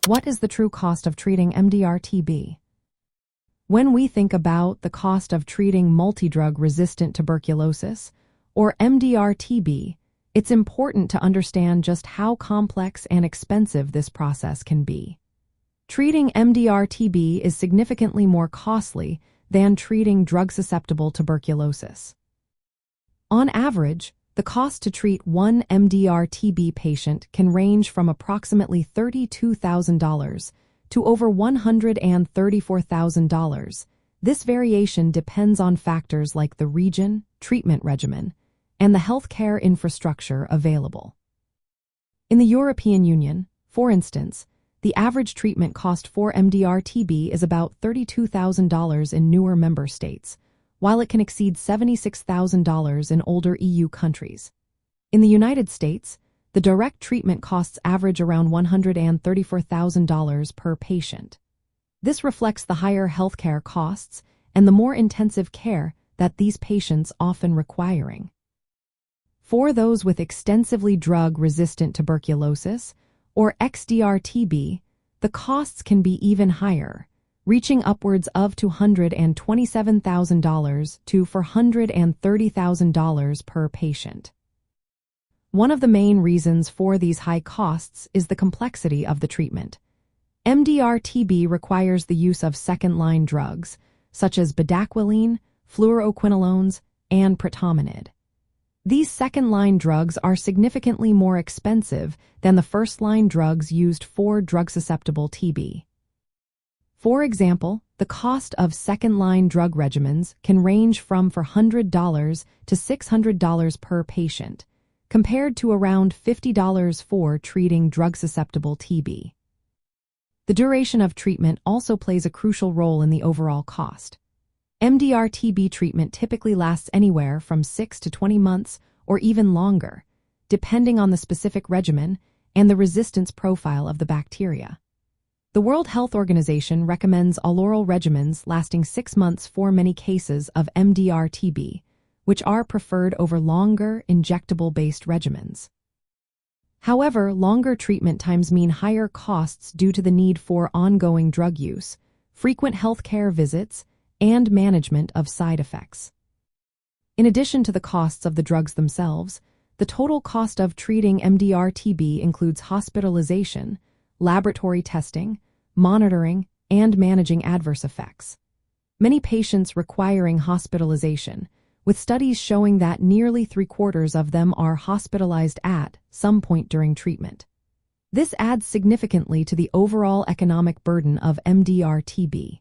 What is the true cost of treating MDR-TB? When we think about the cost of treating multidrug-resistant tuberculosis, or MDR-TB, it's important to understand just how complex and expensive this process can be. Treating MDR-TB is significantly more costly than treating drug-susceptible tuberculosis. On average, the cost to treat one MDR-TB patient can range from approximately $32,000 to over $134,000. This variation depends on factors like the region, treatment regimen, and the healthcare infrastructure available. In the European Union, for instance, the average treatment cost for MDR-TB is about $32,000 in newer member states, while it can exceed $76,000 in older EU countries. In the United States, the direct treatment costs average around $134,000 per patient. This reflects the higher healthcare costs and the more intensive care that these patients often requiring. For those with extensively drug-resistant tuberculosis, or XDR-TB, the costs can be even higher, reaching upwards of $227,000 to $430,000 per patient. One of the main reasons for these high costs is the complexity of the treatment. MDR-TB requires the use of second-line drugs, such as bedaquiline, fluoroquinolones, and pretomanid. These second-line drugs are significantly more expensive than the first-line drugs used for drug-susceptible TB. For example, the cost of second-line drug regimens can range from $400 to $600 per patient, compared to around $50 for treating drug-susceptible TB. The duration of treatment also plays a crucial role in the overall cost. MDR-TB treatment typically lasts anywhere from 6 to 20 months or even longer, depending on the specific regimen and the resistance profile of the bacteria. The World Health Organization recommends all-oral regimens lasting 6 months for many cases of MDR-TB, which are preferred over longer, injectable-based regimens. However, longer treatment times mean higher costs due to the need for ongoing drug use, frequent healthcare visits, and management of side effects. In addition to the costs of the drugs themselves, the total cost of treating MDR-TB includes hospitalization, laboratory testing, monitoring, and managing adverse effects. Many patients requiring hospitalization, with studies showing that nearly 3/4 of them are hospitalized at some point during treatment. This adds significantly to the overall economic burden of MDR-TB.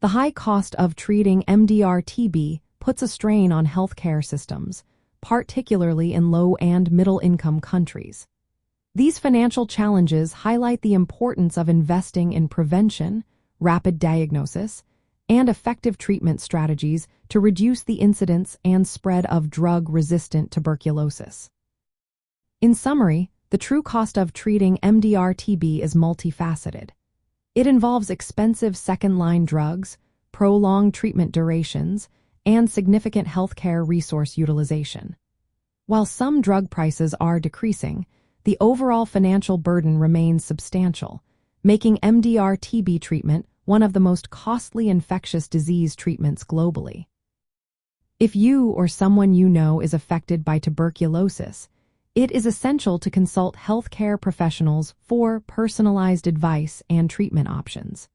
The high cost of treating MDR-TB puts a strain on healthcare systems, particularly in low- and middle-income countries. These financial challenges highlight the importance of investing in prevention, rapid diagnosis, and effective treatment strategies to reduce the incidence and spread of drug-resistant tuberculosis. In summary, the true cost of treating MDR-TB is multifaceted. It involves expensive second-line drugs, prolonged treatment durations, and significant healthcare resource utilization. While some drug prices are decreasing, the overall financial burden remains substantial, making MDR-TB treatment one of the most costly infectious disease treatments globally. If you or someone you know is affected by tuberculosis, it is essential to consult healthcare professionals for personalized advice and treatment options.